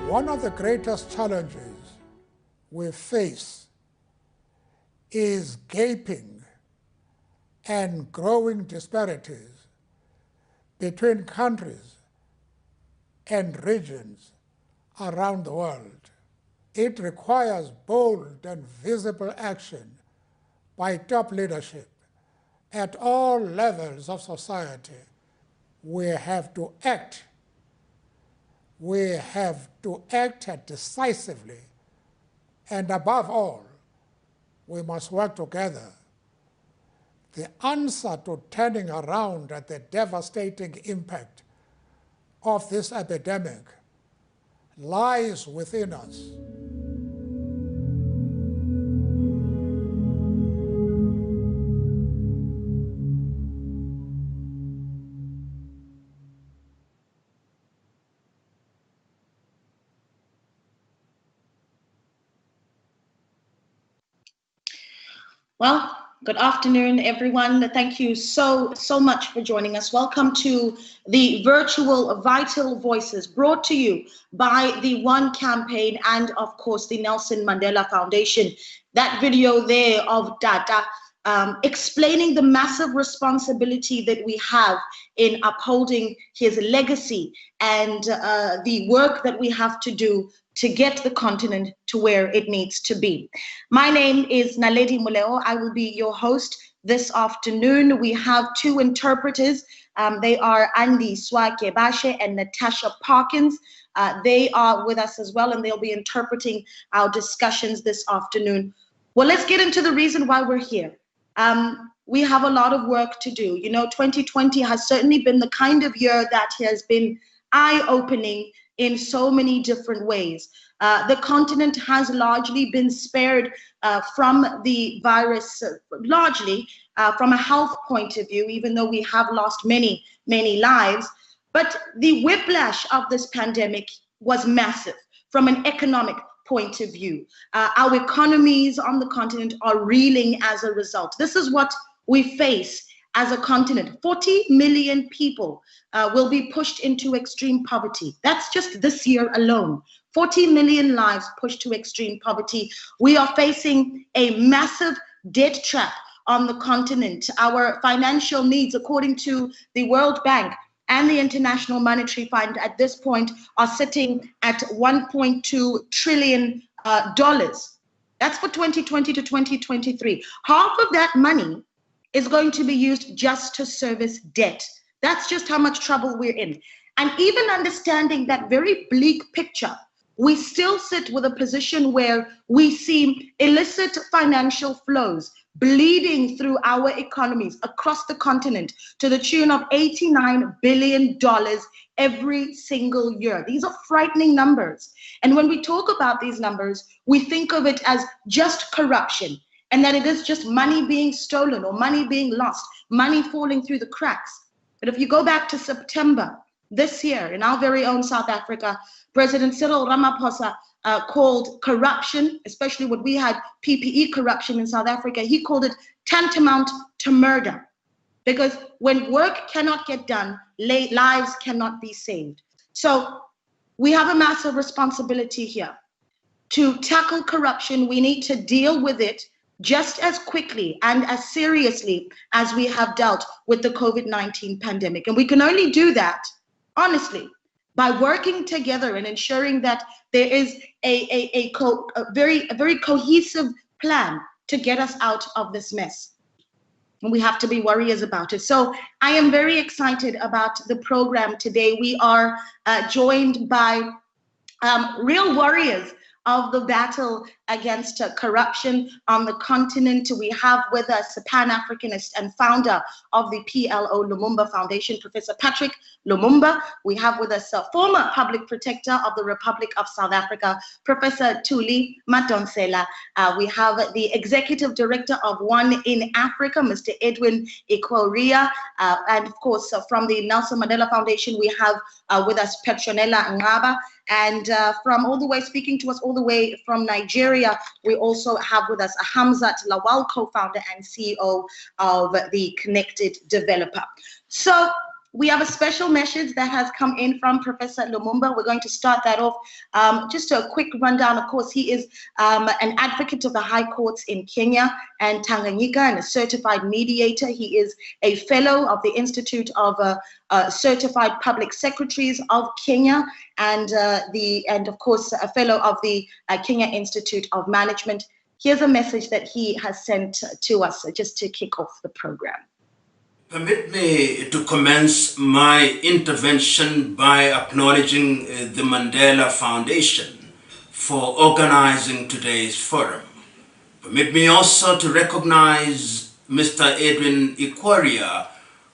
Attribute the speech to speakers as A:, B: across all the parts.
A: One of the greatest challenges we face is gaping and growing disparities between countries and regions around the world. It requires bold and visible action by top leadership at all levels of society. We have to act. We have to act decisively, and above all, we must work together. The answer to turning around the devastating impact of this epidemic lies within us.
B: Well, good afternoon, everyone. Thank you so much for joining us. Welcome to the virtual Vital Voices brought to you by the One Campaign and, of course, the Nelson Mandela Foundation. That video there of Data explaining the massive responsibility that we have in upholding his legacy and the work that we have to do to get the continent to where it needs to be. My name is Naledi Muleo. I will be your host this afternoon. We have two interpreters. They are Andy Swakebashe and Natasha Parkins. They are with us as well, and they'll be interpreting our discussions this afternoon. Well, let's get into the reason why we're here. We have a lot of work to do. You know, 2020 has certainly been the kind of year that has been eye-opening in so many different ways. The continent has largely been spared from the virus, largely from a health point of view, even though we have lost many lives. But the whiplash of this pandemic was massive from an economic point of view. Our economies on the continent are reeling as a result. This is what we face as a continent. 40 million people will be pushed into extreme poverty. That's just this year alone. 40 million lives pushed to extreme poverty. We are facing a massive debt trap on the continent. Our financial needs, according to the World Bank and the International Monetary Fund at this point, are sitting at $1.2 trillion. That's for 2020 to 2023. Half of that money is going to be used just to service debt. That's just how much trouble we're in. And even understanding that very bleak picture, we still sit with a position where we see illicit financial flows bleeding through our economies across the continent to the tune of $89 billion every single year. These are frightening numbers. And when we talk about these numbers, we think of it as just corruption, and that it is just money being stolen or money being lost, money falling through the cracks. But if you go back to September this year, in our very own South Africa, President Cyril Ramaphosa called corruption, especially when we had PPE corruption in South Africa, he called it tantamount to murder. Because when work cannot get done, lives cannot be saved. So we have a massive responsibility here. To tackle corruption, we need to deal with it just as quickly and as seriously as we have dealt with the COVID-19 pandemic. And we can only do that, honestly, by working together and ensuring that there is a very cohesive plan to get us out of this mess. And we have to be warriors about it. So I am very excited about the program today. We are joined by real warriors of the battle against corruption on the continent. We have with us a Pan-Africanist and founder of the PLO Lumumba Foundation, Professor Patrick Lumumba. We have with us a former public protector of the Republic of South Africa, Professor Thuli Madonsela. We have the executive director of One in Africa, Mr. Edwin Ikworia. And of course, from the Nelson Mandela Foundation, we have with us Petronella Ngaba. And from all the way, speaking to us all the way from Nigeria, we also have with us Hamzat Lawal, co-founder and CEO of the Connected Developer. So We have a special message that has come in from Professor Lumumba. We're going to start that off. Just a quick rundown. Of course, he is an advocate of the high courts in Kenya and Tanganyika and a certified mediator. He is a fellow of the Institute of Certified Public Secretaries of Kenya and of course, a fellow of the Kenya Institute of Management. Here's a message that he has sent to us just to kick off the program.
C: Permit me to commence my intervention by acknowledging the Mandela Foundation for organizing today's forum. Permit me also to recognize Mr. Edwin Ikwaria,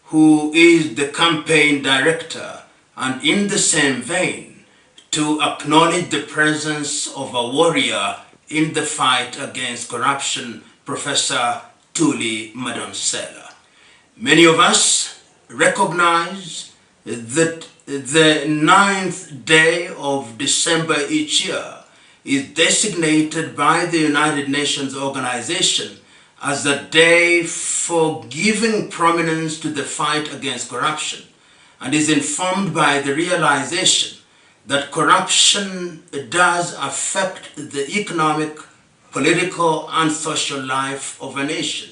C: who is the campaign director, and in the same vein, to acknowledge the presence of a warrior in the fight against corruption, Professor Tuli Madonsela. Many of us recognize that the 9th day of December each year is designated by the United Nations organization as a day for giving prominence to the fight against corruption, and is informed by the realization that corruption does affect the economic, political, and social life of a nation.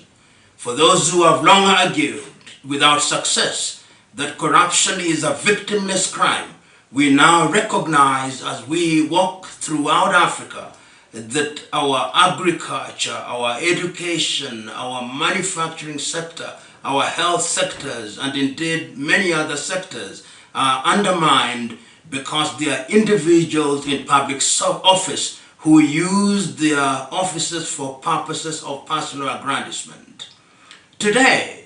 C: For those who have long argued without success that corruption is a victimless crime, we now recognize as we walk throughout Africa that our agriculture, our education, our manufacturing sector, our health sectors, and indeed many other sectors are undermined because there are individuals in public office who use their offices for purposes of personal aggrandizement. Today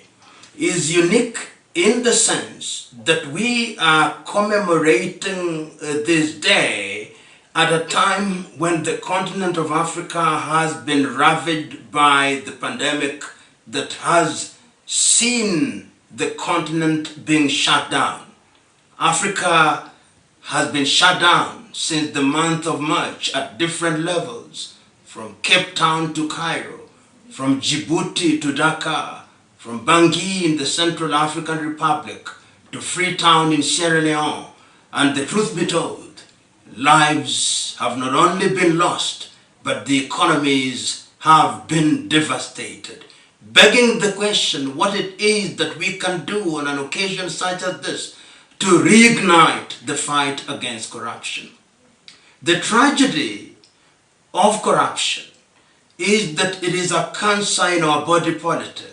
C: is unique in the sense that we are commemorating this day at a time when the continent of Africa has been ravaged by the pandemic that has seen the continent being shut down. Africa has been shut down since the month of March at different levels, from Cape Town to Cairo, from Djibouti to Dakar, from Bangui in the Central African Republic to Freetown in Sierra Leone. And the truth be told, lives have not only been lost, but the economies have been devastated. Begging the question what it is that we can do on an occasion such as this to reignite the fight against corruption. The tragedy of corruption is that it is a cancer in our body politic,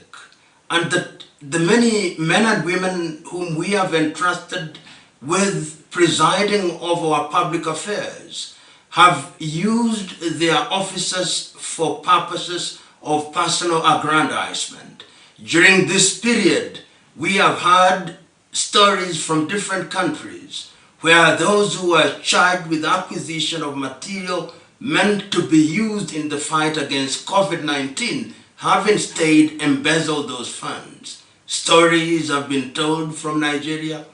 C: and that the many men and women whom we have entrusted with presiding over our public affairs have used their offices for purposes of personal aggrandizement. During this period, we have heard stories from different countries where those who are charged with acquisition of material meant to be used in the fight against COVID-19 have instead embezzled those funds. Stories have been told from Nigeria,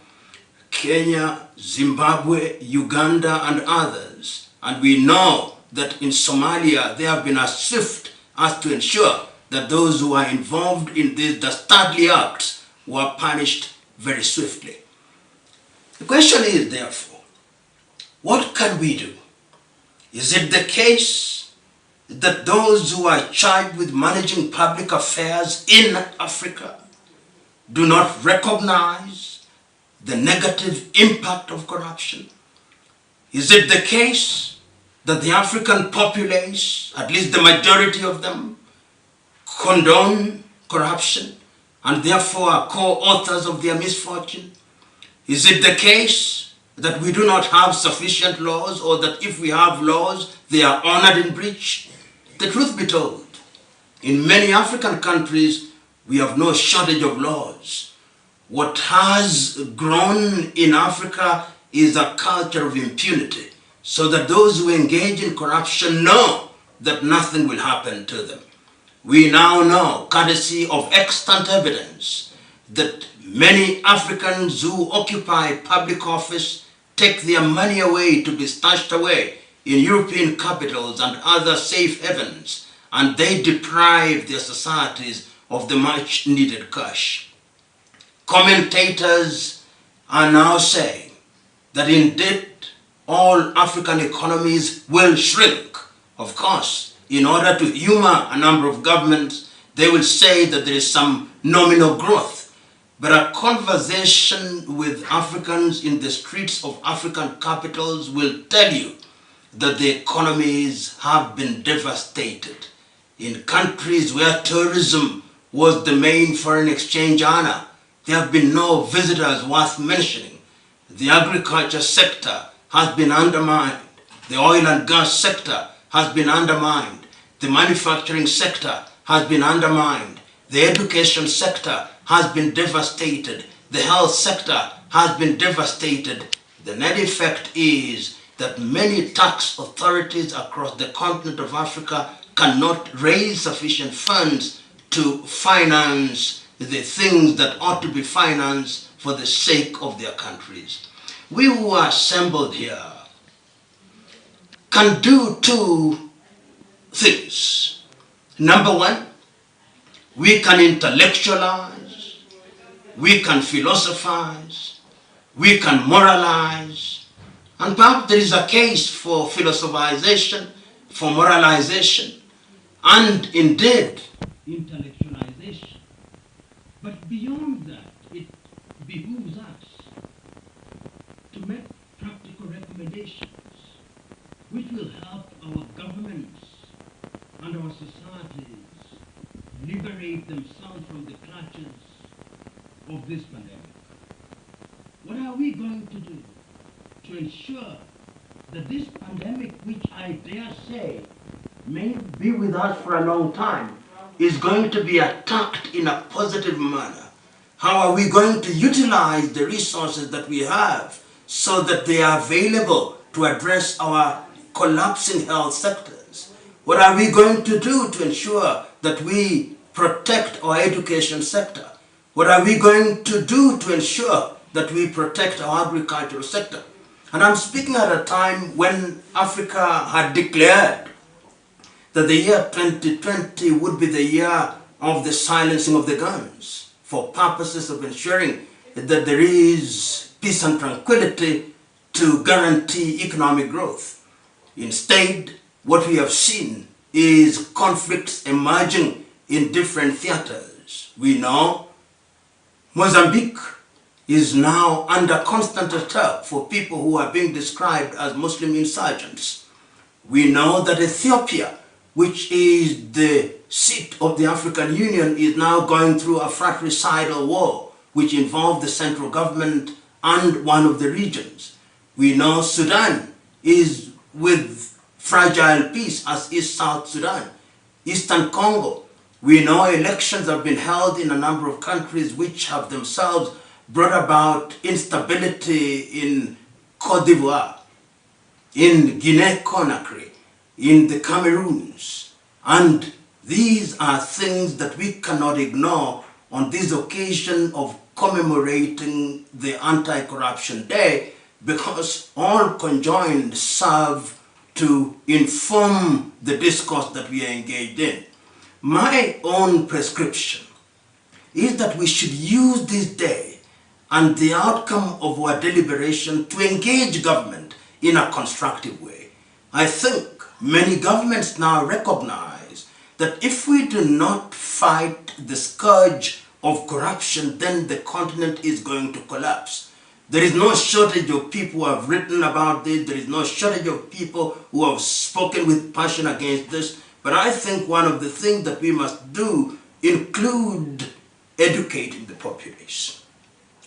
C: Kenya, Zimbabwe, Uganda, and others. And we know that in Somalia, they have been as swift as to ensure that those who are involved in these dastardly acts were punished very swiftly. The question is, therefore, what can we do? Is it the case that those who are charged with managing public affairs in Africa do not recognize the negative impact of corruption? Is it the case that the African populace, at least the majority of them, condone corruption and therefore are co-authors of their misfortune? Is it the case that we do not have sufficient laws, or that if we have laws, they are honored in breach? The truth be told, in many African countries, we have no shortage of laws. What has grown in Africa is a culture of impunity, so that those who engage in corruption know that nothing will happen to them. We now know, courtesy of extant evidence, that many Africans who occupy public office take their money away to be stashed away in European capitals and other safe havens, and they deprive their societies of the much needed cash. Commentators are now saying that indeed all African economies will shrink. Of course, in order to humor a number of governments, they will say that there is some nominal growth. But a conversation with Africans in the streets of African capitals will tell you that the economies have been devastated. In countries where tourism was the main foreign exchange earner, there have been no visitors worth mentioning. The agriculture sector has been undermined. The oil and gas sector has been undermined. The manufacturing sector has been undermined. The education sector has been devastated. The health sector has been devastated. The net effect is that many tax authorities across the continent of Africa cannot raise sufficient funds to finance the things that ought to be financed for the sake of their countries. We who are assembled here can do two things. Number one, we can intellectualize, we can philosophize, we can moralize, and perhaps there is a case for philosophization, for moralization, and indeed intellectualization. But beyond that, it behooves us to make practical recommendations which will help our governments and our societies liberate themselves from the clutches of this pandemic. What are we going to do to ensure that this pandemic, which I dare say may be with us for a long time, is going to be attacked in a positive manner? How are we going to utilize the resources that we have so that they are available to address our collapsing health sectors? What are we going to do to ensure that we protect our education sector? What are we going to do to ensure that we protect our agricultural sector? And I'm speaking at a time when Africa had declared that the year 2020 would be the year of the silencing of the guns for purposes of ensuring that there is peace and tranquility to guarantee economic growth. Instead, what we have seen is conflicts emerging in different theaters. We know Mozambique is now under constant attack for people who are being described as Muslim insurgents. We know that Ethiopia, which is the seat of the African Union, is now going through a fratricidal war, which involved the central government and one of the regions. We know Sudan is with fragile peace, as is South Sudan. Eastern Congo, we know elections have been held in a number of countries which have themselves brought about instability in Côte d'Ivoire, in Guinea-Conakry, in the Cameroons. And these are things that we cannot ignore on this occasion of commemorating the Anti-Corruption Day, because all conjoined serve to inform the discourse that we are engaged in. My own prescription is that we should use this day and the outcome of our deliberation to engage government in a constructive way. I think many governments now recognize that if we do not fight the scourge of corruption, then the continent is going to collapse. There is no shortage of people who have written about this. There is no shortage of people who have spoken with passion against this. But I think one of the things that we must do include educating the populace.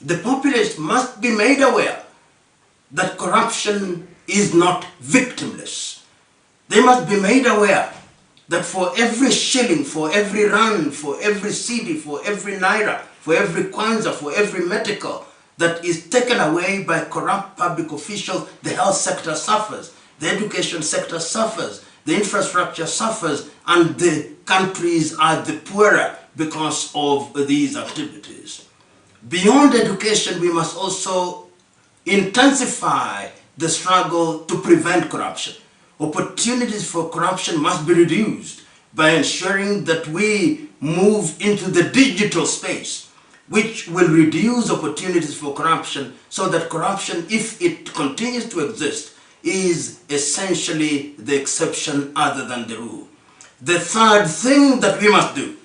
C: The populace must be made aware that corruption is not victimless. They must be made aware that for every shilling, for every rand, for every cedi, for every naira, for every kwanza, for every medical that is taken away by corrupt public officials, the health sector suffers, the education sector suffers, the infrastructure suffers, and the countries are the poorer because of these activities. Beyond education, we must also intensify the struggle to prevent corruption. Opportunities for corruption must be reduced by ensuring that we move into the digital space, which will reduce opportunities for corruption, so that corruption, if it continues to exist, is essentially the exception other than the rule. The third thing that we must do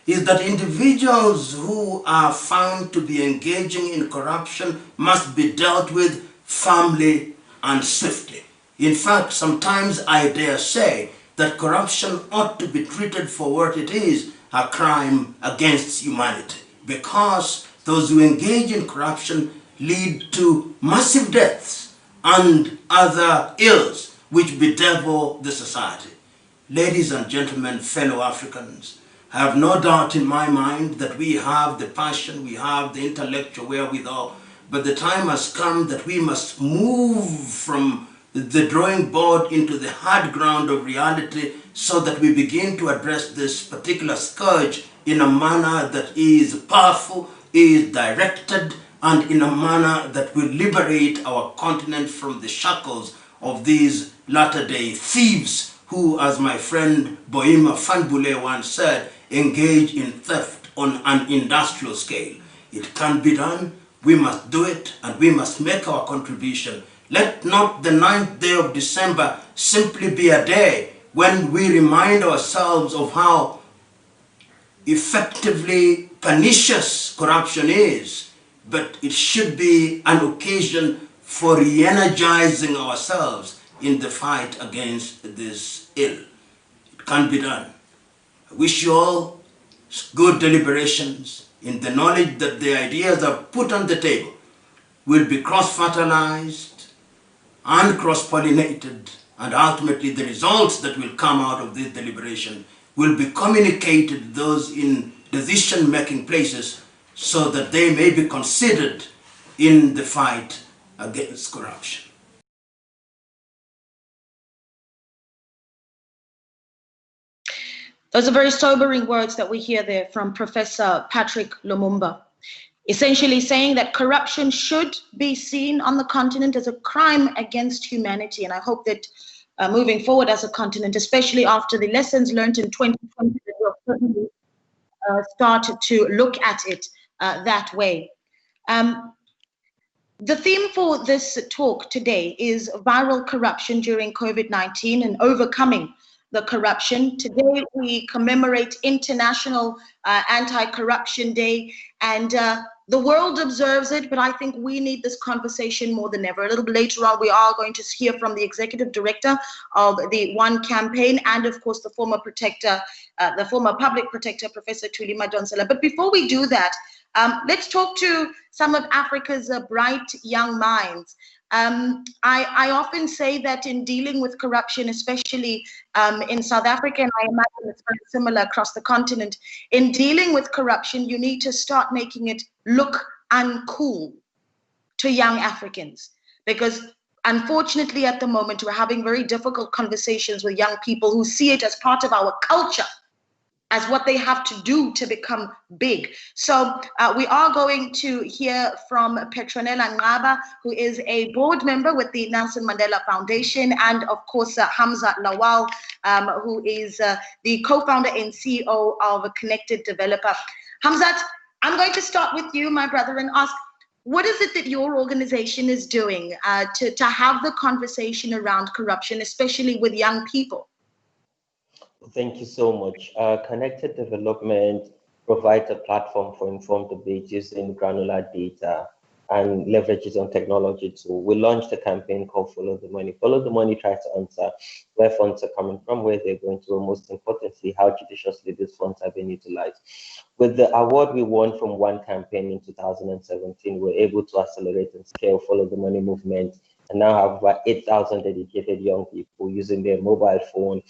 C: is that individuals who are found to be engaging in corruption must be dealt with firmly and swiftly. In fact, sometimes I dare say that corruption ought to be treated for what it is, a crime against humanity, because those who engage in corruption lead to massive deaths and other ills which bedevil the society. Ladies and gentlemen, fellow Africans, I have no doubt in my mind that we have the passion, we have the intellectual wherewithal, but the time has come that we must move from the drawing board into the hard ground of reality, so that we begin to address this particular scourge in a manner that is powerful, is directed, and in a manner that will liberate our continent from the shackles of these latter-day thieves who, as my friend Boima Fanbule once said, engage in theft on an industrial scale. It can be done, we must do it, and we must make our contribution. Let not the 9th day of December simply be a day when we remind ourselves of how effectively pernicious corruption is, but it should be an occasion for re-energizing ourselves in the fight against this ill. It can be done. I wish you all good deliberations in the knowledge that the ideas that are put on the table will be cross-fertilized and cross-pollinated, and ultimately the results that will come out of this deliberation will be communicated to those in decision-making places, so that they may be considered in the fight against corruption.
B: Those are very sobering words that we hear there from Professor Patrick Lumumba, essentially saying that corruption should be seen on the continent as a crime against humanity. And I hope that moving forward as a continent, especially after the lessons learned in 2020, that we'll certainly start to look at it that way. The theme for this talk today is viral corruption during COVID-19 and overcoming the corruption. Today we commemorate International Anti-Corruption Day, and the world observes it, but I think we need this conversation more than ever. A little bit later on, we are going to hear from the executive director of the One Campaign, and of course the former protector, the former public protector, Professor Thuli Madonsela. But before we do that, let's talk to some of Africa's bright young minds. I often say that in dealing with corruption, especially in South Africa, and I imagine it's very similar across the continent, in dealing with corruption, you need to start making it look uncool to young Africans. Because unfortunately, at the moment, we're having very difficult conversations with young people who see it as part of our culture, as what they have to do to become big. So we are going to hear from Petronella Ngaba, who is a board member with the Nelson Mandela Foundation, and of course Hamza Lawal, who is the co-founder and CEO of Connected Developer. Hamzat, I'm going to start with you, my brother, and ask, what is it that your organization is doing to have the conversation around corruption, especially with young people?
D: Thank you so much. Connected Development provides a platform for informed debate using granular data and leverages on technology too. We launched a campaign called Follow the Money. Follow the Money tries to answer where funds are coming from, where they're going to, and most importantly, how judiciously these funds have been utilized. With the award we won from One Campaign in 2017, we're able to accelerate and scale Follow the Money movement, and now have about 8,000 dedicated young people using their mobile phone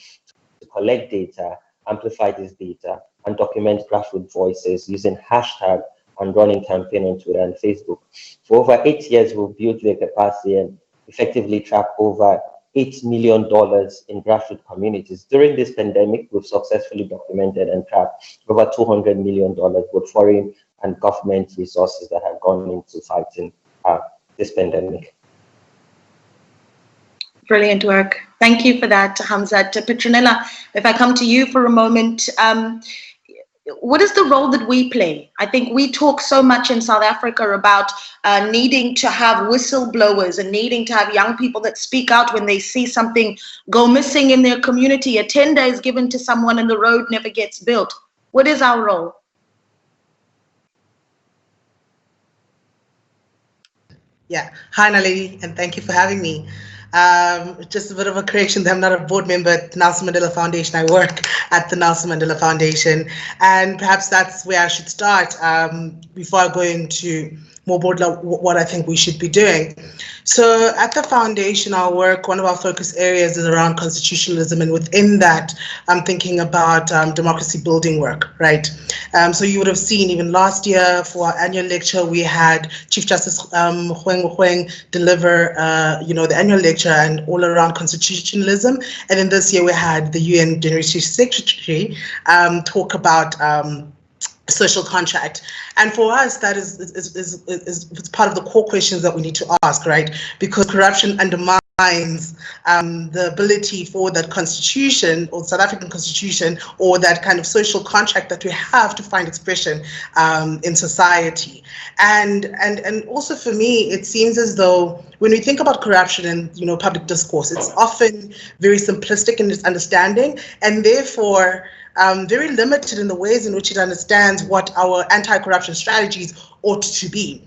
D: to collect data, amplify this data, and document grassroots voices using hashtag and running campaign on Twitter and Facebook. For over 8 years, we've built their capacity and effectively tracked over $8 million in grassroots communities. During this pandemic, we've successfully documented and tracked over $200 million, both foreign and government resources that have gone into fighting this pandemic.
B: Brilliant work. Thank you for that, Hamzat. Petronella, if I come to you for a moment, what is the role that we play? I think we talk so much in South Africa about needing to have whistleblowers and needing to have young people that speak out when they see something go missing in their community. A tender is given to someone and the road never gets built. What is our role?
E: Yeah. Hi, Naledi, and thank you for having me. Just a bit of a correction, I'm not a board member at Nelson Mandela Foundation. I work at the Nelson Mandela Foundation, and perhaps that's where I should start before I go into more broadly what I think we should be doing. So at the foundation, our work, one of our focus areas is around constitutionalism, and within that, I'm thinking about democracy building work, right? So you would have seen even last year for our annual lecture, we had Chief Justice Hueng deliver, the annual lecture and all around constitutionalism. And then this year we had the UN General Secretary talk about social contract. And for us, that is part of the core questions that we need to ask, right? Because corruption undermines the ability for that constitution or South African constitution or that kind of social contract that we have to find expression in society. And also for me, it seems as though when we think about corruption and public discourse, it's often very simplistic in its understanding, and therefore very limited in the ways in which it understands what our anti-corruption strategies ought to be.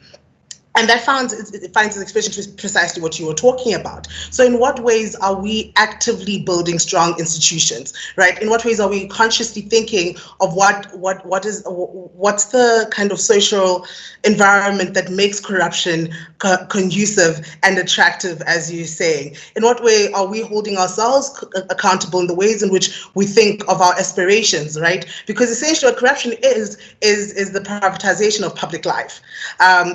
E: And that finds its expression to precisely what you were talking about. So in what ways are we actively building strong institutions, right? In what ways are we consciously thinking of what's the kind of social environment that makes corruption conducive and attractive, as you're saying? In what way are we holding ourselves accountable in the ways in which we think of our aspirations, right? Because essentially what corruption is the privatization of public life.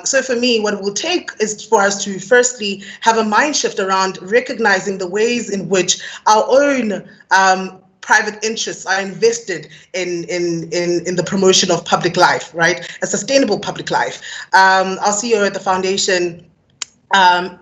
E: So for me, what it will take is for us to firstly have a mind shift around recognizing the ways in which our own private interests are invested in the promotion of public life, right? A sustainable public life. Our CEO at the foundation, Mr.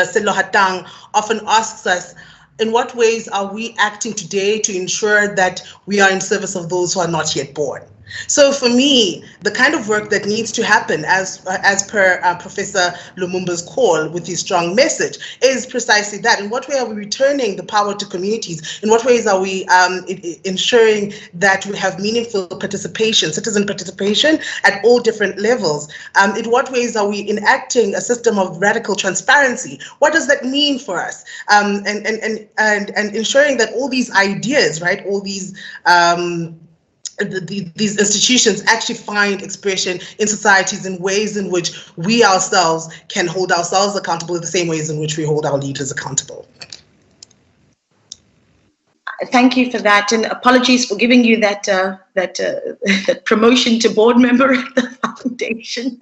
E: Sello Hatang, often asks us, in what ways are we acting today to ensure that we are in service of those who are not yet born? So for me, the kind of work that needs to happen, as per Professor Lumumba's call with his strong message, is precisely that. In what way are we returning the power to communities? In what ways are we ensuring that we have meaningful participation, citizen participation at all different levels? In what ways are we enacting a system of radical transparency? What does that mean for us? And ensuring that all these ideas, right, all these these institutions actually find expression in societies in ways in which we ourselves can hold ourselves accountable in the same ways in which we hold our leaders accountable.
B: Thank you for that, and apologies for giving you that promotion to board member at the foundation.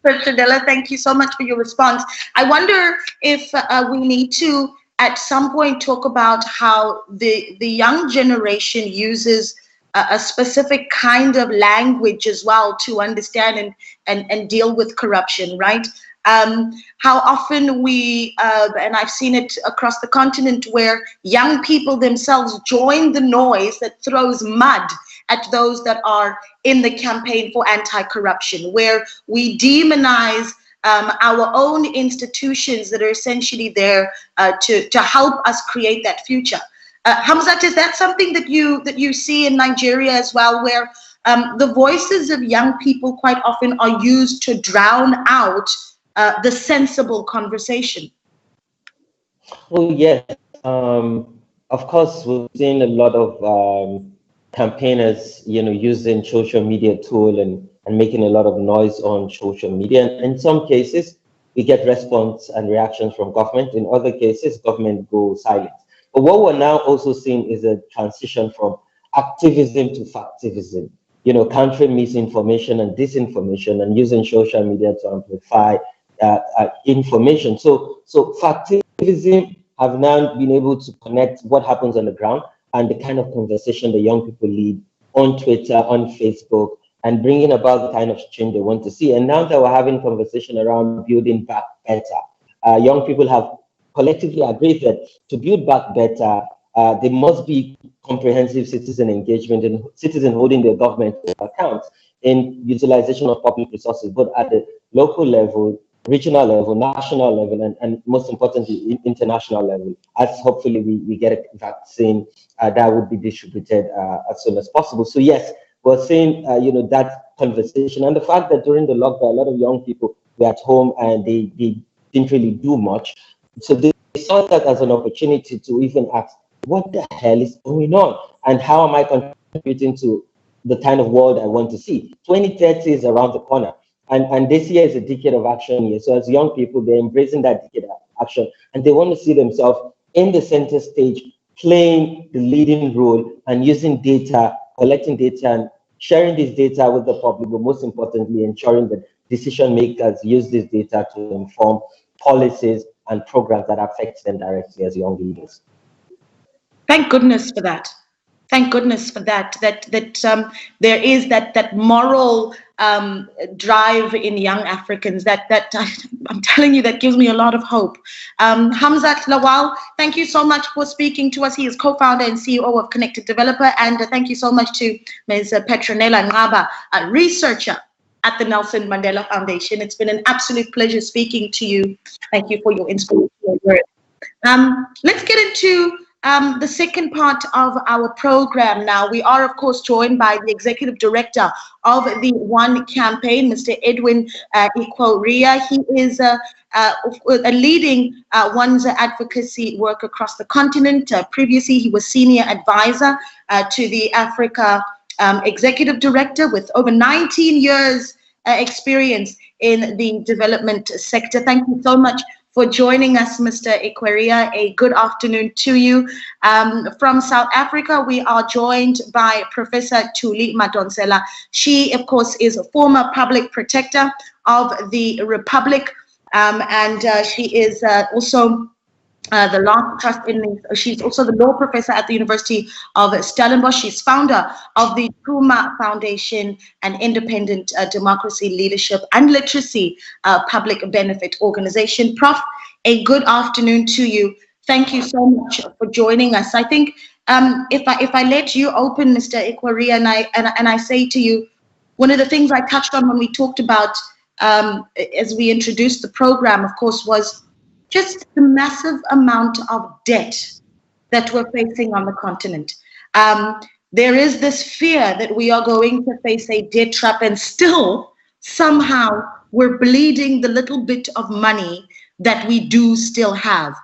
B: Professor Della, thank you so much for your response. I wonder if we need to, at some point, talk about how the young generation uses a specific kind of language as well to understand and deal with corruption, right? How often we, and I've seen it across the continent, where young people themselves join the noise that throws mud at those that are in the campaign for anti-corruption, where we demonize our own institutions that are essentially there to help us create that future. Hamzat, is that something that you see in Nigeria as well, where the voices of young people quite often are used to drown out the sensible conversation?
D: Oh, yes. Of course, we've seen a lot of campaigners, using social media tool and making a lot of noise on social media. And in some cases, we get response and reactions from government. In other cases, government goes silent. But what we're now also seeing is a transition from activism to factivism, countering misinformation and disinformation and using social media to amplify information. So factivism have now been able to connect what happens on the ground and the kind of conversation the young people lead on Twitter, on Facebook, and bringing about the kind of change they want to see. And now that we're having conversation around building back better, young people have collectively agreed that to build back better, there must be comprehensive citizen engagement and citizen holding their government to account in utilization of public resources, both at the local level, regional level, national level, and most importantly, international level, as hopefully we get a vaccine that would be distributed as soon as possible. So yes, we're seeing, that conversation, and the fact that during the lockdown, a lot of young people were at home and they didn't really do much. So they saw that as an opportunity to even ask, what the hell is going on? And how am I contributing to the kind of world I want to see? 2030 is around the corner. And this year is a decade of action year. So as young people, they're embracing that decade of action, and they want to see themselves in the center stage, playing the leading role and using data, collecting data and sharing this data with the public, but most importantly, ensuring that decision makers use this data to inform policies and programs that affect them directly as young leaders.
B: Thank goodness for that. Thank goodness for that. That there is that moral drive in young Africans. That I'm telling you, that gives me a lot of hope. Hamzat Lawal, thank you so much for speaking to us. He is co-founder and CEO of Connected Developer, and thank you so much to Ms. Petronella Ngaba, a researcher at the Nelson Mandela Foundation. It's been an absolute pleasure speaking to you. Thank you for your inspirational work. Let's get into the second part of our program now. We are, of course, joined by the Executive Director of the One Campaign, Mr. Edwin Ikweria. He is leading One's advocacy work across the continent. Previously, he was Senior Advisor to the Africa Executive Director with over 19 years experience in the development sector. Thank you so much for joining us, Mr. Ikweria. A good afternoon to you. From South Africa, we are joined by Professor Thuli Madonsela. She, of course, is a former public protector of the Republic, and she is also the law trust she's also the law professor at the University of Stellenbosch. She's founder of the Truma Foundation, an independent democracy, leadership, and literacy public benefit organization. Prof, a good afternoon to you. Thank you so much for joining us. I think if I let you open, Mr. Ikweria, and I say to you, one of the things I touched on when we talked about as we introduced the program, of course, was just the massive amount of debt that we're facing on the continent. There is this fear that we are going to face a debt trap, and still somehow we're bleeding the little bit of money that we do still have.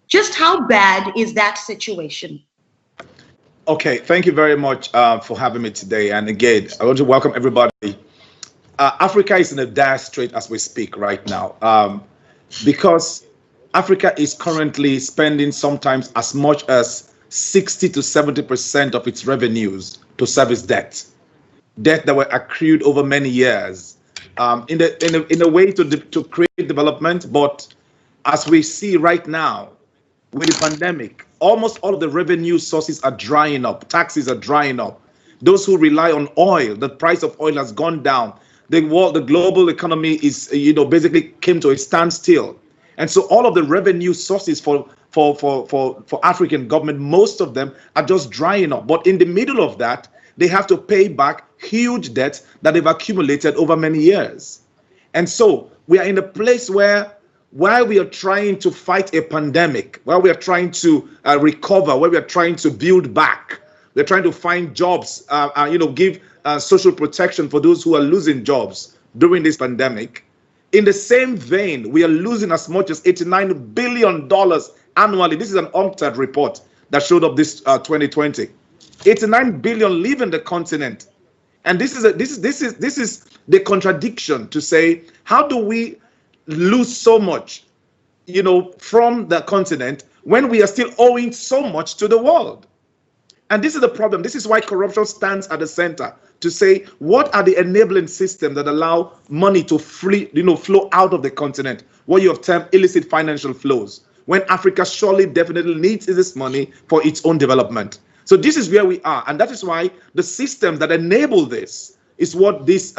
B: Just how bad is that situation?
F: Okay, thank you very much for having me today. And again, I want to welcome everybody. Africa is in a dire strait as we speak right now, because Africa is currently spending sometimes as much as 60 to 70% of its revenues to service debt that were accrued over many years, in a way to create development. But as we see right now with the pandemic, almost all of the revenue sources are drying up. Taxes are drying up. Those who rely on oil, the price of oil has gone down. The global economy is, basically came to a standstill. And so all of the revenue sources for African government, most of them are just drying up. But in the middle of that, they have to pay back huge debts that they've accumulated over many years. And so we are in a place where, while we are trying to fight a pandemic, while we are trying to recover, while we are trying to build back, we're trying to find jobs, give social protection for those who are losing jobs during this pandemic. In the same vein, we are losing as much as $89 billion annually. This is an UNCTAD report that showed up this 2020. 89 billion leaving the continent, and this is the contradiction to say, how do we lose so much, from the continent when we are still owing so much to the world? And this is the problem. This is why corruption stands at the center, to say, what are the enabling systems that allow money to flow out of the continent? What you have termed illicit financial flows, when Africa surely definitely needs this money for its own development. So this is where we are, and that is why the systems that enable this is what this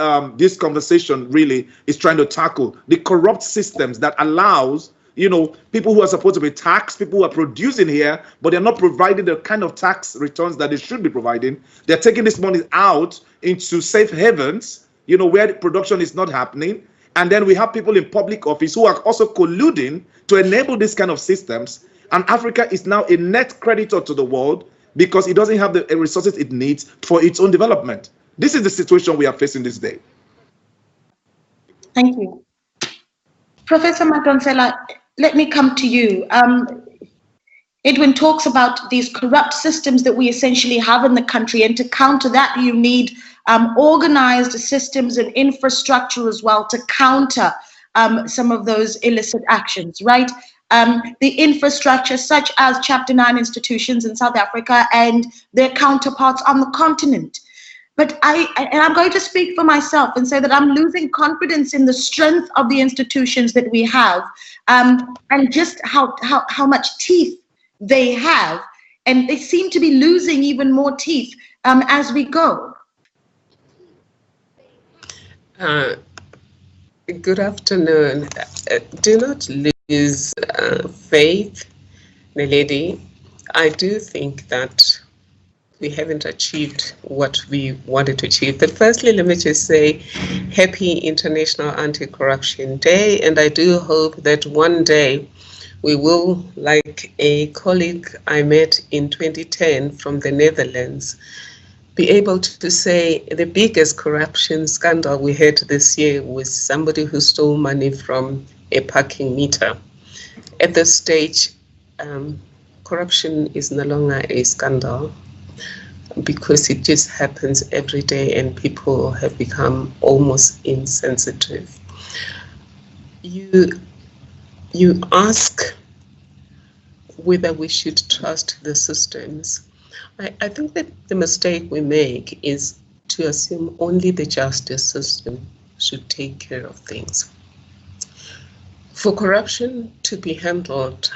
F: conversation really is trying to tackle. The corrupt systems that allows people who are supposed to be taxed, people who are producing here, but they're not providing the kind of tax returns that they should be providing. They're taking this money out into safe havens, where the production is not happening. And then we have people in public office who are also colluding to enable this kind of systems. And Africa is now a net creditor to the world because it doesn't have the resources it needs for its own development. This is the situation we are facing this day.
B: Thank you. Professor Madonsela, let me come to you. Edwin talks about these corrupt systems that we essentially have in the country, and to counter that, you need organized systems and infrastructure as well to counter some of those illicit actions, right? The infrastructure such as Chapter 9 institutions in South Africa and their counterparts on the continent. But I'm going to speak for myself and say that I'm losing confidence in the strength of the institutions that we have, and just how much teeth they have. And they seem to be losing even more teeth as we go.
G: Good afternoon. Do not lose faith, Neledi. I do think that we haven't achieved what we wanted to achieve. But firstly, let me just say happy International Anti-Corruption Day. And I do hope that one day we will, like a colleague I met in 2010 from the Netherlands, be able to say the biggest corruption scandal we had this year was somebody who stole money from a parking meter. At this stage, corruption is no longer a scandal, because it just happens every day and people have become almost insensitive. You ask whether we should trust the systems. I think that the mistake we make is to assume only the justice system should take care of things. For corruption to be handled,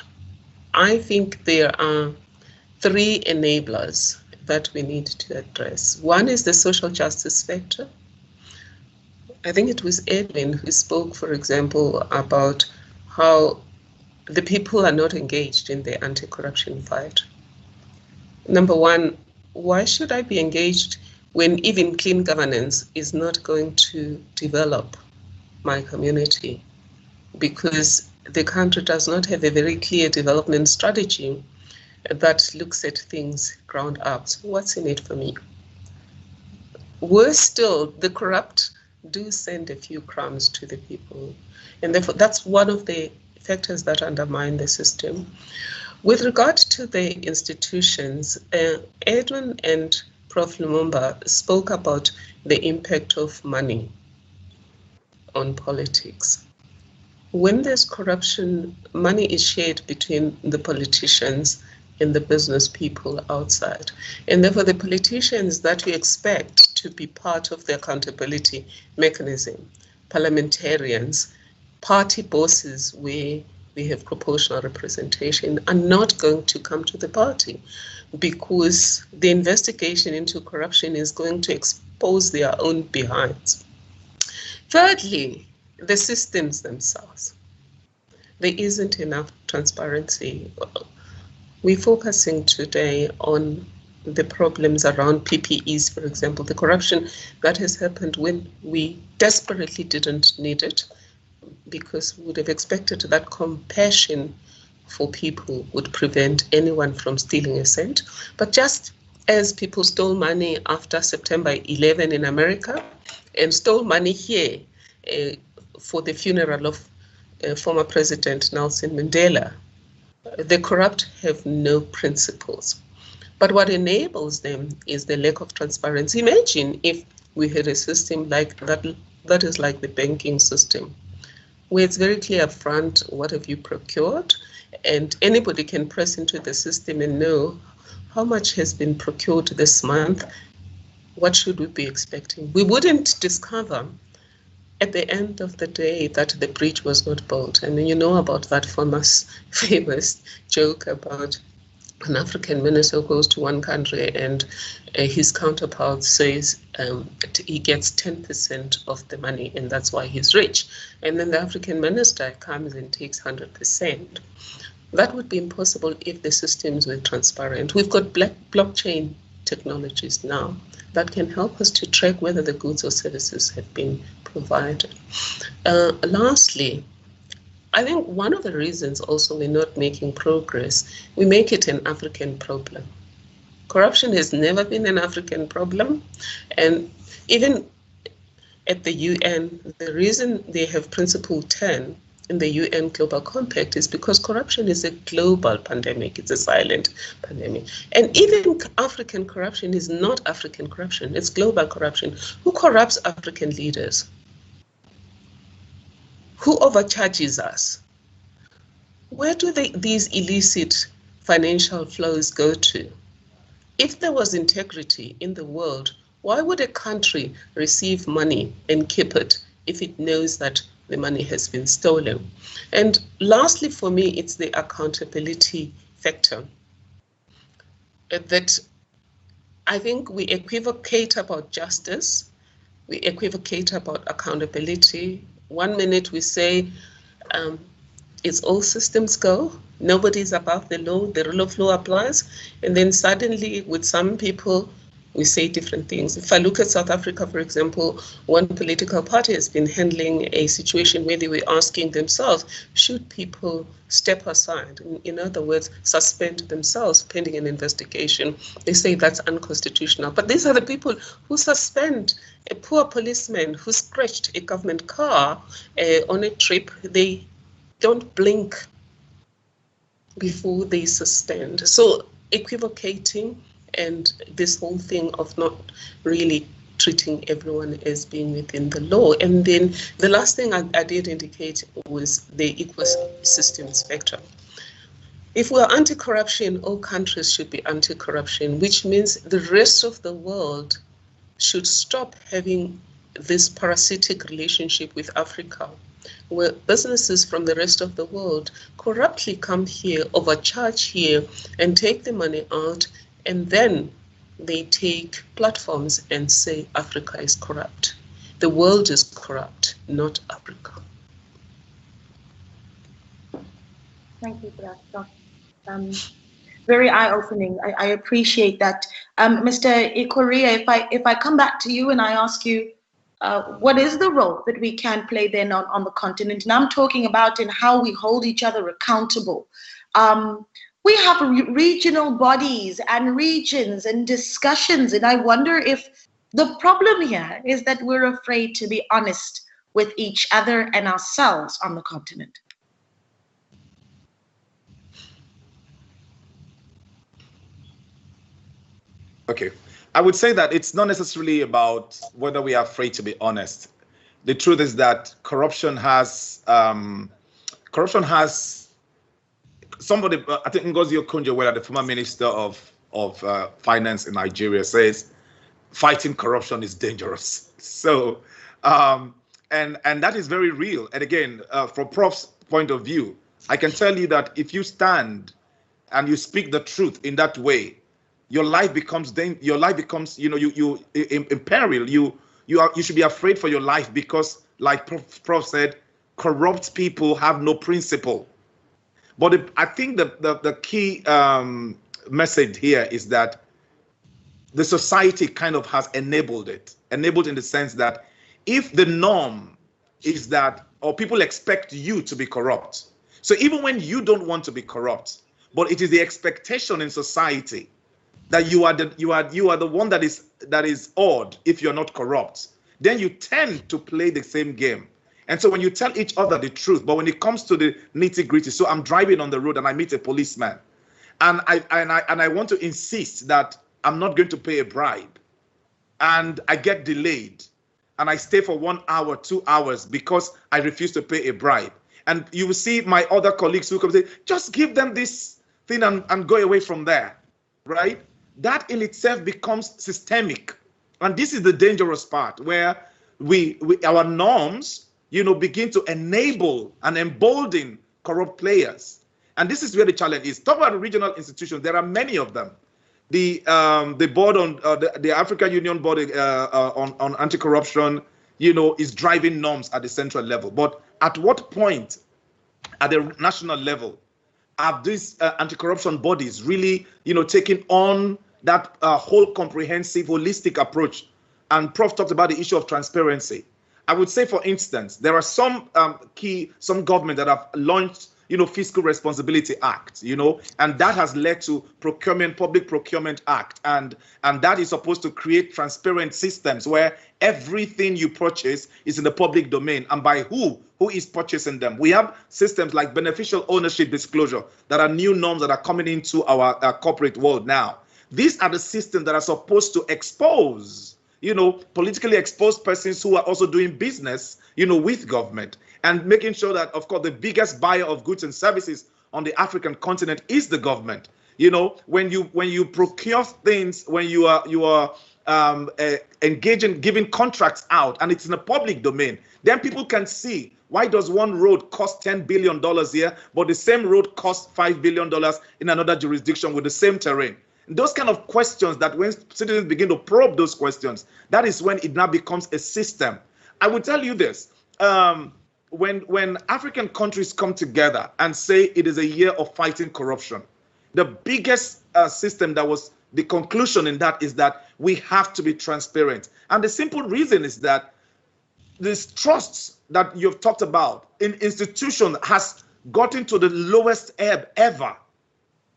G: I think there are three enablers that we need to address. One is the social justice factor. I think it was Edwin who spoke, for example, about how the people are not engaged in the anti-corruption fight. Number one, why should I be engaged when even clean governance is not going to develop my community? Because the country does not have a very clear development strategy that looks at things ground up. So what's in it for me? Worse still, the corrupt do send a few crumbs to the people. And therefore, that's one of the factors that undermine the system. With regard to the institutions, Edwin and Prof. Lumumba spoke about the impact of money on politics. When there's corruption, money is shared between the politicians and the business people outside. And therefore the politicians that we expect to be part of the accountability mechanism, parliamentarians, party bosses where we have proportional representation, are not going to come to the party because the investigation into corruption is going to expose their own behinds. Thirdly, the systems themselves. There isn't enough transparency. We're focusing today on the problems around PPEs, for example, the corruption that has happened when we desperately didn't need it, because we would have expected that compassion for people would prevent anyone from stealing a cent. But just as people stole money after September 11 in America and stole money here for the funeral of former President Nelson Mandela, the corrupt have no principles. But what enables them is the lack of transparency. Imagine if we had a system like that is like the banking system, where it's very clear upfront what have you procured, and anybody can press into the system and know how much has been procured this month, what should we be expecting. We wouldn't discover at the end of the day that the bridge was not built. And you know about that famous joke about an African minister goes to one country and his counterpart says he gets 10% of the money and that's why he's rich. And then the African minister comes and takes 100%. That would be impossible if the systems were transparent. We've got blockchain technologies now that can help us to track whether the goods or services have been provided. Lastly, I think one of the reasons also we're not making progress, we make it an African problem. Corruption has never been an African problem. And even at the UN, the reason they have Principle 10 in the UN Global Compact is because corruption is a global pandemic. It's a silent pandemic. And even African corruption is not African corruption. It's global corruption. Who corrupts African leaders? Who overcharges us? Where do these illicit financial flows go to? If there was integrity in the world, why would a country receive money and keep it if it knows that the money has been stolen? And lastly, for me, it's the accountability factor. That I think we equivocate about justice, we equivocate about accountability. 1 minute we say it's all systems go, nobody's above the law, the rule of law applies, and then suddenly with some people we say different things. If I look at South Africa, for example, one political party has been handling a situation where they were asking themselves, should people step aside? In other words, suspend themselves pending an investigation. They say that's unconstitutional. But these are the people who suspend a poor policeman who scratched a government car on a trip. They don't blink before they suspend. So equivocating, and this whole thing of not really treating everyone as being within the law. And then the last thing I did indicate was the ecosystem factor. If we're anti-corruption, all countries should be anti-corruption, which means the rest of the world should stop having this parasitic relationship with Africa, where businesses from the rest of the world corruptly come here, overcharge here, and take the money out, and then they take platforms and say Africa is corrupt. The world is corrupt, not Africa.
B: Thank you for that, Dr. Very eye-opening. I appreciate that. Mr. Ikoria, if I come back to you and I ask you, what is the role that we can play then on the continent? And I'm talking about in how we hold each other accountable. We have regional bodies and regions and discussions, and I wonder if the problem here is that we're afraid to be honest with each other and ourselves on the continent.
F: Okay, I would say that it's not necessarily about whether we are afraid to be honest. The truth is that corruption has somebody, I think Ngozi Okonjo-Iweala, the former minister of finance in Nigeria, says fighting corruption is dangerous. So, and that is very real. And again, from Prof's point of view, I can tell you that if you stand and you speak the truth in that way, your life becomes you in peril. You should be afraid for your life because, like Prof said, corrupt people have no principle. But I think the key message here is that the society kind of has enabled it. Enabled in the sense that if the norm is that, or people expect you to be corrupt. So even when you don't want to be corrupt, but it is the expectation in society that you are the one that is odd if you're not corrupt, then you tend to play the same game. And so when you tell each other the truth, but when it comes to the nitty-gritty, so I'm driving on the road and I meet a policeman, and I want to insist that I'm not going to pay a bribe, and I get delayed, and I stay for 1 hour, 2 hours because I refuse to pay a bribe. And you will see my other colleagues who come say, just give them this thing and go away from there, right? That in itself becomes systemic. And this is the dangerous part where our norms, begin to enable and embolden corrupt players. And this is where the challenge is. Talk about the regional institutions. There are many of them. The board on the African Union board on anti-corruption, is driving norms at the central level. But at what point, at the national level, are these anti-corruption bodies really, taking on that whole comprehensive, holistic approach? And Prof talked about the issue of transparency. I would say, for instance, there are some governments that have launched, Fiscal Responsibility Act, and that has led to Public Procurement Act, and that is supposed to create transparent systems where everything you purchase is in the public domain, and by who is purchasing them. We have systems like beneficial ownership disclosure that are new norms that are coming into our corporate world now. These are the systems that are supposed to expose, politically exposed persons who are also doing business, with government, and making sure that, of course, the biggest buyer of goods and services on the African continent is the government. When you procure things, when you are engaging, giving contracts out, and it's in the public domain, then people can see, why does one road cost $10 billion here, but the same road costs $5 billion in another jurisdiction with the same terrain? Those kind of questions, that when citizens begin to probe those questions, that is when it now becomes a system. I will tell you this, when African countries come together and say it is a year of fighting corruption, the biggest system that was the conclusion in that is that we have to be transparent. And the simple reason is that this trust that you've talked about in institutions has gotten to the lowest ebb ever.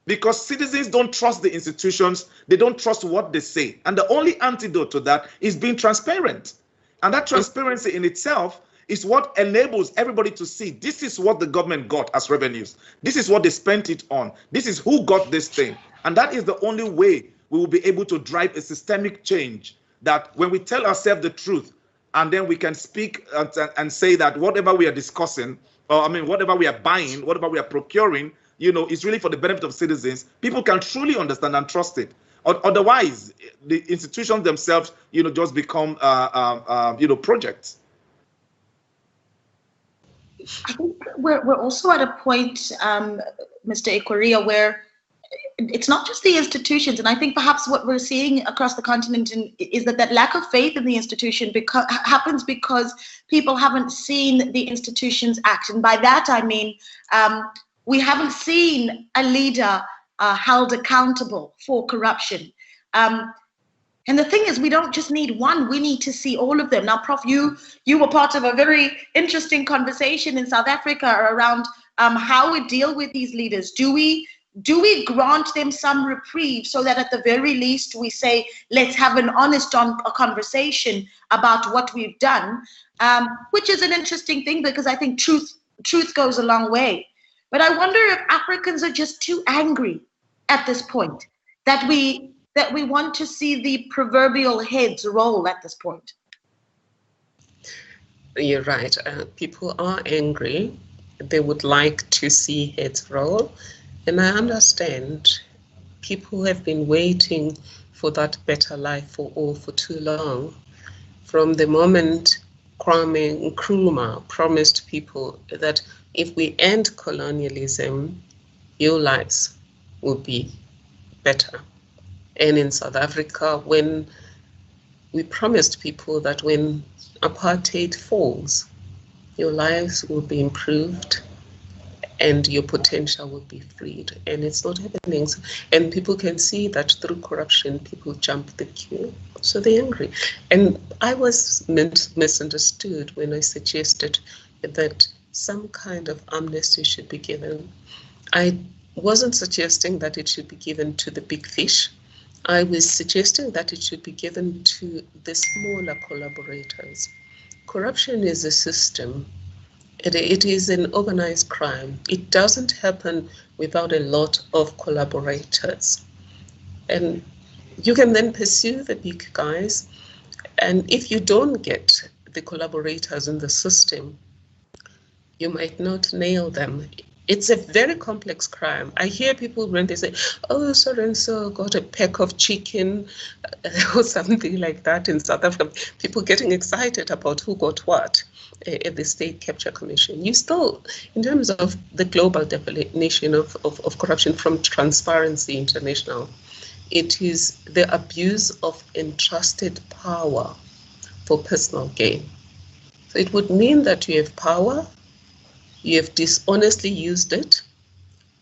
F: Because citizens don't trust the institutions, they don't trust what they say. And the only antidote to that is being transparent. And that transparency in itself is what enables everybody to see, this is what the government got as revenues. This is what they spent it on. This is who got this thing. And that is the only way we will be able to drive a systemic change, that when we tell ourselves the truth, and then we can speak and say that whatever we are discussing, or whatever we are buying, whatever we are procuring, is really for the benefit of citizens, people can truly understand and trust it. Otherwise, the institutions themselves, just become, projects.
B: I think we're also at a point, Mr. Ikoria, where it's not just the institutions, and I think perhaps what we're seeing across the continent is that lack of faith in the institution happens because people haven't seen the institutions act. And by that I mean, we haven't seen a leader held accountable for corruption. And the thing is, we don't just need one, we need to see all of them. Now, Prof, you were part of a very interesting conversation in South Africa around how we deal with these leaders. Do we grant them some reprieve so that at the very least we say, let's have an honest conversation about what we've done, which is an interesting thing because I think truth goes a long way. But I wonder if Africans are just too angry at this point, that we want to see the proverbial heads roll at this point.
G: You're right. People are angry. They would like to see heads roll. And I understand people have been waiting for that better life for all for too long. From the moment Kwame Nkrumah promised people that if we end colonialism, your lives will be better. And in South Africa, when we promised people that when apartheid falls, your lives will be improved and your potential will be freed. And it's not happening. And people can see that through corruption, people jump the queue. So they're angry. And I was misunderstood when I suggested that some kind of amnesty should be given. I wasn't suggesting that it should be given to the big fish. I was suggesting that it should be given to the smaller collaborators. Corruption is a system. It is an organized crime. It doesn't happen without a lot of collaborators. And you can then pursue the big guys. And if you don't get the collaborators in the system, you might not nail them It's a very complex crime. I hear people when they say, oh, so-and-so got a peck of chicken or something like that in South Africa. People getting excited about who got what at the State Capture Commission. You still, in terms of the global definition of corruption from Transparency International, it is the abuse of entrusted power for personal gain. So it would mean that you have power, you have dishonestly used it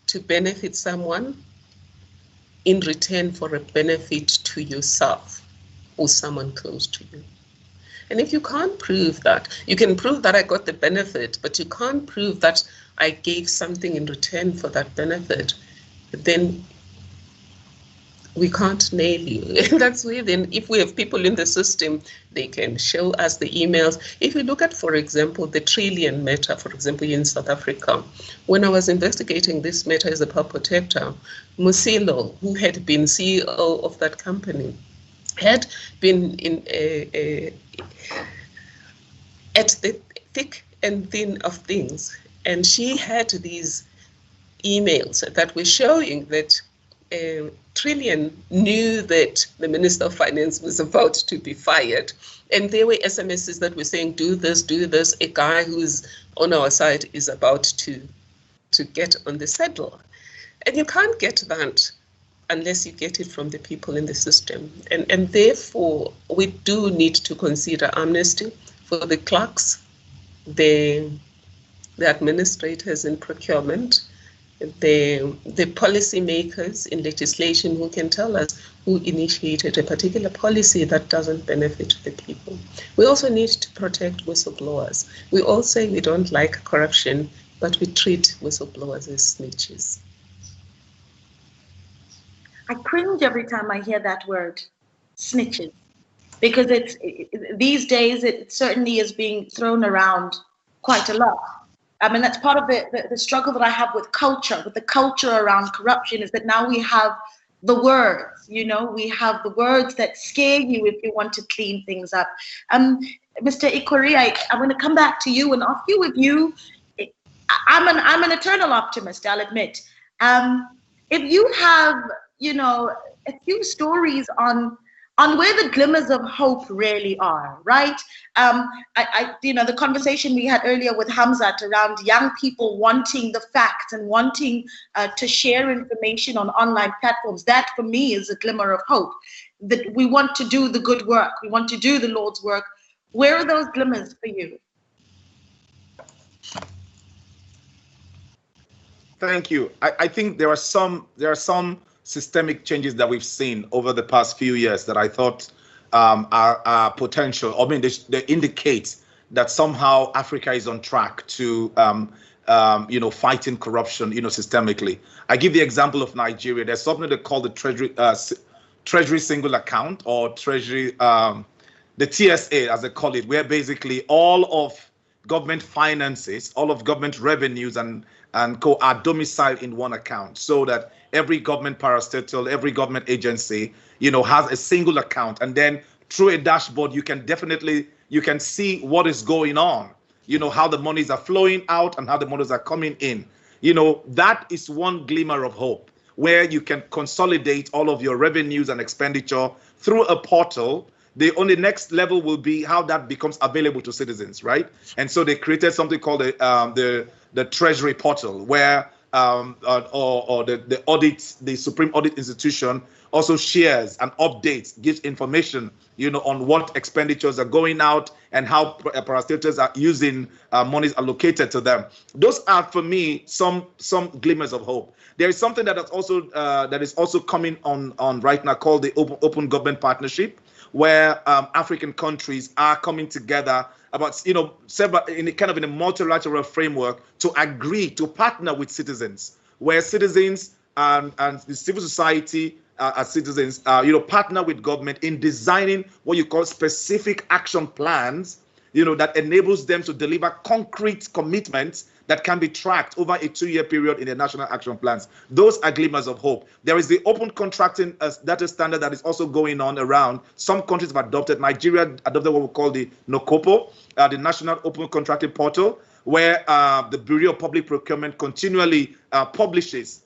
G: to benefit someone in return for a benefit to yourself or someone close to you. And if you can't prove that, you can prove that I got the benefit, but you can't prove that I gave something in return for that benefit, then we can't nail you. That's where then if we have people in the system, they can show us the emails. If you look at, for example, the Trillion matter, for example, in South Africa, when I was investigating this matter as a public protector, Musilo, who had been CEO of that company, had been in at the thick and thin of things. And she had these emails that were showing that Trillion knew that the Minister of Finance was about to be fired. And there were SMSs that were saying, do this, a guy who's on our side is about to get on the saddle. And you can't get that unless you get it from the people in the system. And therefore, we do need to consider amnesty for the clerks, the administrators in procurement, the policy makers in legislation who can tell us who initiated a particular policy that doesn't benefit the people. We also need to protect whistleblowers. We all say we don't like corruption, but we treat whistleblowers as snitches.
B: I cringe every time I hear that word, snitches, because these days it certainly is being thrown around quite a lot. I mean, that's part of the struggle that I have with the culture around corruption, is that now we have the words, we have the words that scare you if you want to clean things up. Mr. Ikori, I'm going to come back to you and ask you I'm an eternal optimist, I'll admit. If you have, a few stories on where the glimmers of hope really are, right? The conversation we had earlier with Hamzat around young people wanting the facts and wanting to share information on online platforms, that for me is a glimmer of hope, that we want to do the good work, we want to do the Lord's work. Where are those glimmers for you?
F: Thank you. I think there are some systemic changes that we've seen over the past few years that I thought are potential. I mean, they indicate that somehow Africa is on track to, fighting corruption, systemically. I give the example of Nigeria. There's something they call the Treasury Single Account, or Treasury, the TSA, as they call it, where basically all of government finances, all of government revenues and co are domiciled in one account, so that every government parastatal, every government agency, has a single account. And then through a dashboard, you can see what is going on, how the monies are flowing out and how the monies are coming in. That is one glimmer of hope, where you can consolidate all of your revenues and expenditure through a portal. The only next level will be how that becomes available to citizens, right? And so they created something called the Treasury Portal, where the Supreme Audit Institution also shares and updates, gives information, on what expenditures are going out and how parastatals are using monies allocated to them. Those are, for me, some glimmers of hope. There is something that is also coming on right now called the Open Government Partnership, where African countries are coming together about, several in a multilateral framework to agree to partner with citizens, where citizens and the civil society as citizens, partner with government in designing what you call specific action plans, that enables them to deliver concrete commitments that can be tracked over a 2-year period in the national action plans. Those are glimmers of hope. There is the open contracting data standard that is also going on around. Some countries have adopted. Nigeria adopted what we call the NOCOPO, the National Open Contracting Portal, where the Bureau of Public Procurement continually publishes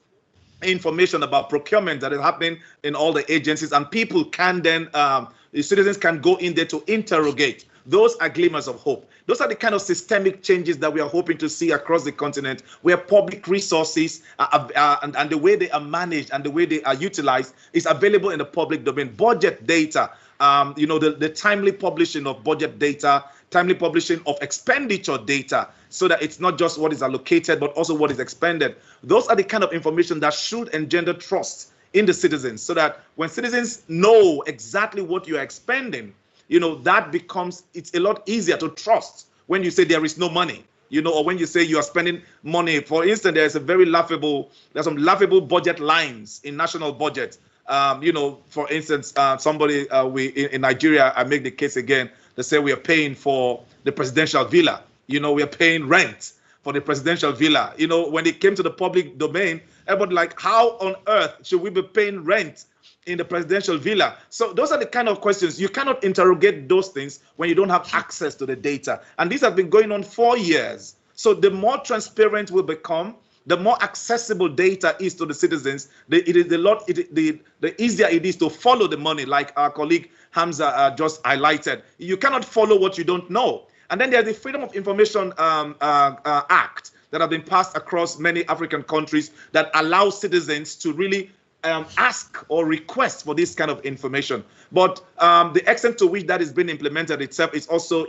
F: information about procurement that is happening in all the agencies, and people can then, the citizens can go in there to interrogate. Those are glimmers of hope. Those are the kind of systemic changes that we are hoping to see across the continent, where public resources and the way they are managed and the way they are utilized is available in the public domain. Budget data, the timely publishing of budget data, timely publishing of expenditure data, so that it's not just what is allocated, but also what is expended. Those are the kind of information that should engender trust in the citizens, so that when citizens know exactly what you are expending, that becomes, it's a lot easier to trust when you say there is no money, or when you say you are spending money. For instance, there's some laughable budget lines in national budget. For instance, somebody in Nigeria, I make the case again, they say we are paying for the presidential villa. We are paying rent for the presidential villa. When it came to the public domain, everybody like, how on earth should we be paying rent in the presidential villa? So those are the kind of questions. You cannot interrogate those things when you don't have access to the data. And these have been going on for years. So the more transparent we become, the more accessible data is to the citizens, the easier it is to follow the money, like our colleague Hamza just highlighted. You cannot follow what you don't know. And then there's the Freedom of Information Act that have been passed across many African countries that allow citizens to really ask or request for this kind of information. But the extent to which that is being implemented itself is also,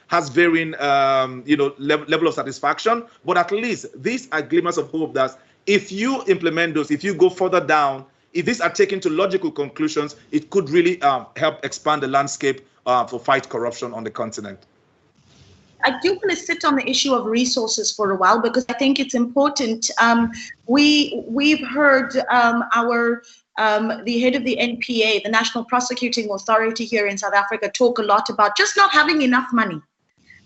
F: has varying, level of satisfaction. But at least these are glimmers of hope that if you implement those, if you go further down, if these are taken to logical conclusions, it could really help expand the landscape for fight corruption on the continent.
B: I do want to sit on the issue of resources for a while, because I think it's important. We've heard the head of the NPA, the National Prosecuting Authority here in South Africa, talk a lot about just not having enough money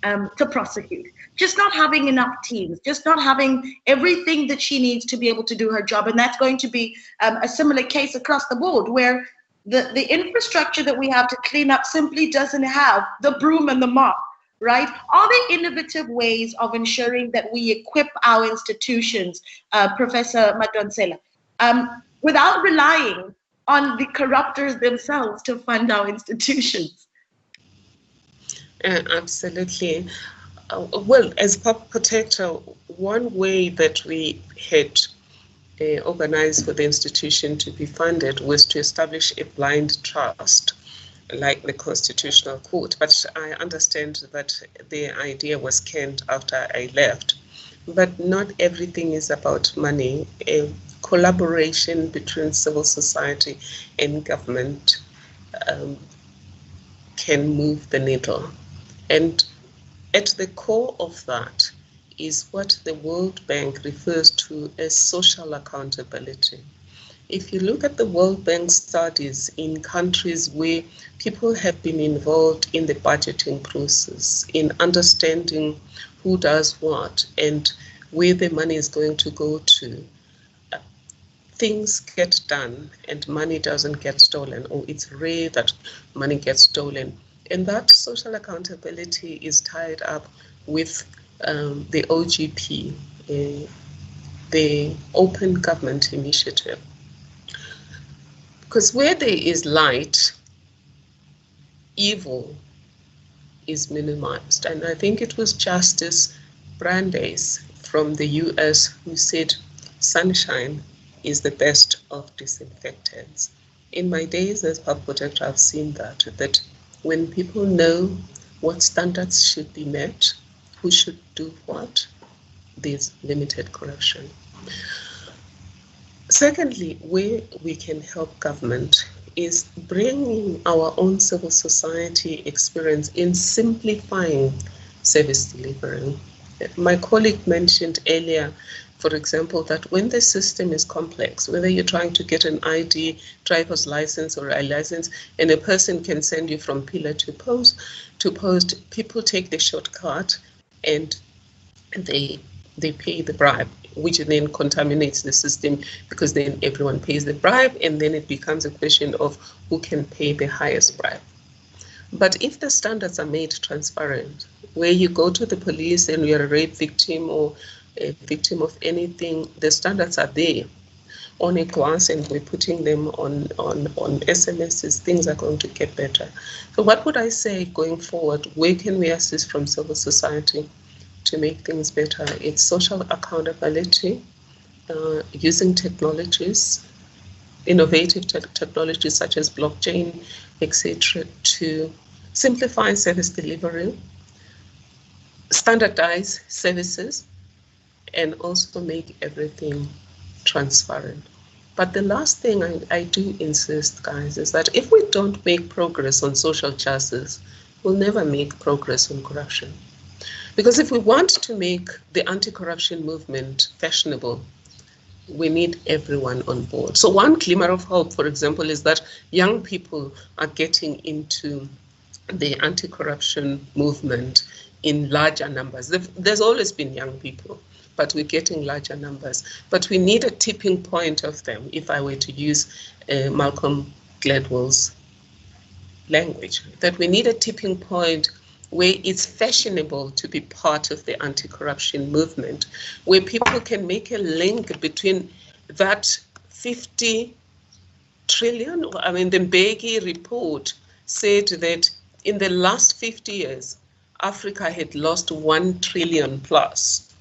B: to prosecute, just not having enough teams, just not having everything that she needs to be able to do her job. And that's going to be a similar case across the board, where the infrastructure that we have to clean up simply doesn't have the broom and the mop. Right? Are there innovative ways of ensuring that we equip our institutions, Professor Madonsela, without relying on the corruptors themselves to fund our institutions?
G: Absolutely. Well, as public protector, one way that we had organized for the institution to be funded was to establish a blind trust, like the Constitutional Court. But I understand that the idea was canned after I left. But not everything is about money. A collaboration between civil society and government can move the needle. And at the core of that is what the World Bank refers to as social accountability. If you look at the World Bank studies in countries where people have been involved in the budgeting process, in understanding who does what and where the money is going to go to, things get done and money doesn't get stolen, or it's rare that money gets stolen. And that social accountability is tied up with the OGP, the Open Government Initiative. Because where there is light, evil is minimized. And I think it was Justice Brandeis from the US who said, sunshine is the best of disinfectants. In my days as public protector, I've seen that when people know what standards should be met, who should do what, there's limited corruption. Secondly, where we can help government is bringing our own civil society experience in simplifying service delivery. My colleague mentioned earlier, for example, that when the system is complex, whether you're trying to get an ID, driver's license, or a license, and a person can send you from pillar to post, people take the shortcut and they pay the bribe, which then contaminates the system, because then everyone pays the bribe, and then it becomes a question of who can pay the highest bribe. But if the standards are made transparent, where you go to the police and you're a rape victim or a victim of anything, the standards are there on a glance, and we're putting them on SMSs. Things are going to get better. So what would I say going forward? Where can we assist from civil society to make things better? It's social accountability, using technologies, innovative technologies such as blockchain, etc., to simplify service delivery, standardize services, and also make everything transparent. But the last thing I do insist, guys, is that if we don't make progress on social justice, we'll never make progress on corruption. Because if we want to make the anti-corruption movement fashionable, we need everyone on board. So one glimmer of hope, for example, is that young people are getting into the anti-corruption movement in larger numbers. There's always been young people, but we're getting larger numbers. But we need a tipping point of them, if I were to use Malcolm Gladwell's language, that we need a tipping point where it's fashionable to be part of the anti-corruption movement, where people can make a link between that 50 trillion, I mean, the Mbeki report said that in the last 50 years, Africa had lost 1 trillion plus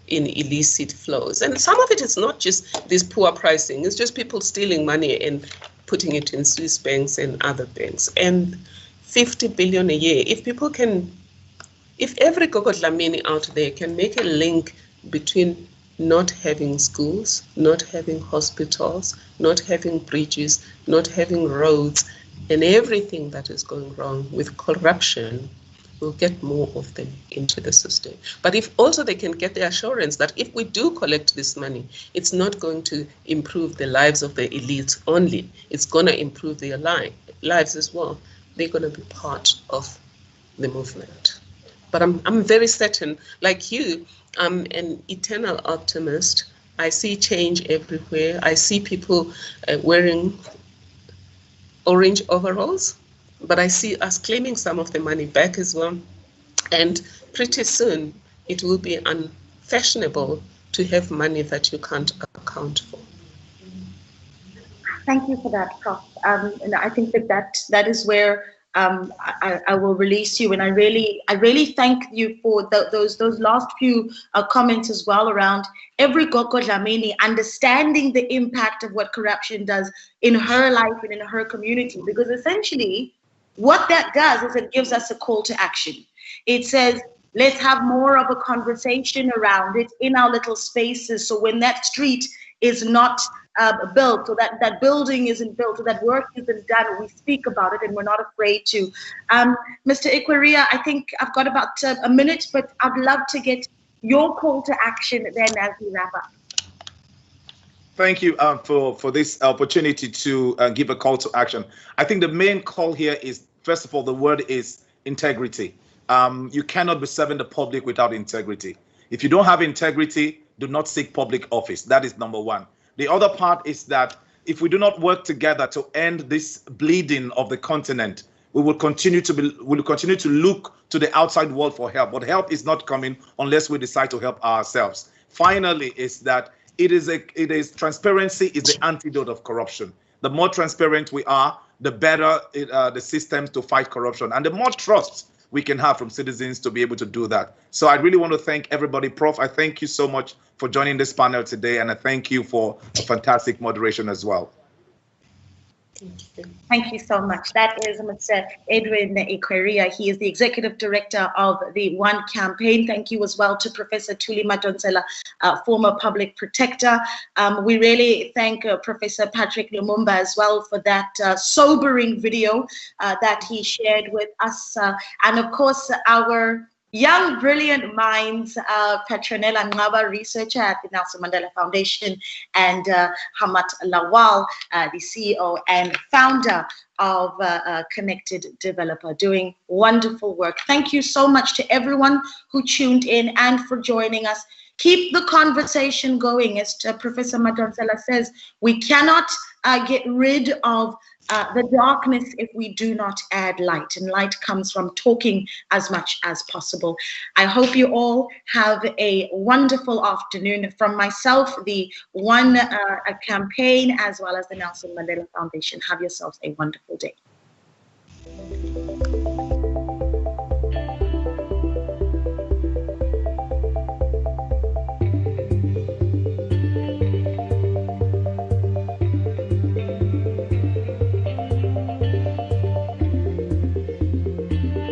G: in illicit flows. And some of it is not just this poor pricing, it's just people stealing money and putting it in Swiss banks and other banks. And 50 billion a year. If people can, if every Gogo Dlamini out there can make a link between not having schools, not having hospitals, not having bridges, not having roads, and everything that is going wrong with corruption, we'll get more of them into the system. But if also they can get the assurance that if we do collect this money, it's not going to improve the lives of the elites only, it's going to improve their lives as well. They're going to be part of the movement. But I'm very certain, like you, I'm an eternal optimist. I see change everywhere. I see people wearing orange overalls, but I see us claiming some of the money back as well. And pretty soon, it will be unfashionable to have money that you can't account for.
B: Thank you for that, Prof. And I think that is where I will release you. And I really thank you for those last few comments as well around every Gogo Dlamini understanding the impact of what corruption does in her life and in her community. Because essentially, what that does is it gives us a call to action. It says, let's have more of a conversation around it in our little spaces. So when that street is not built, or that building isn't built, or that work isn't done, we speak about it and we're not afraid to. Mr. Ikweria, I think I've got about a minute, but I'd love to get your call to action then as we wrap up.
F: Thank you for this opportunity to give a call to action. I think the main call here is, first of all, the word is integrity. You cannot be serving the public without integrity. If you don't have integrity, do not seek public office. That is number one. The other part is that if we do not work together to end this bleeding of the continent, we will continue to look to the outside world for help. But help is not coming unless we decide to help ourselves. Finally, is that it is transparency is the antidote of corruption. The more transparent we are, the better the systems to fight corruption, and the more trust we can have from citizens to be able to do that. So I really want to thank everybody. Prof, I thank you so much for joining this panel today, and I thank you for a fantastic moderation as well.
B: Thank you so much. That is Mr. Edwin Ikweria. He is the Executive Director of the One Campaign. Thank you as well to Professor Thuli Madonsela, former Public Protector. We really thank Professor Patrick Lumumba as well for that sobering video that he shared with us. And of course, our young, brilliant minds, Petronella Ngaba, researcher at the Nelson Mandela Foundation, and Hamad Lawal, the CEO and founder of Connected Developer, doing wonderful work. Thank you so much to everyone who tuned in and for joining us. Keep the conversation going. As Professor Madonsela says, we cannot get rid of the darkness if we do not add light, and light comes from talking as much as possible. I hope you all have a wonderful afternoon. From myself, the One campaign, as well as the Nelson Mandela Foundation, have yourselves a wonderful day.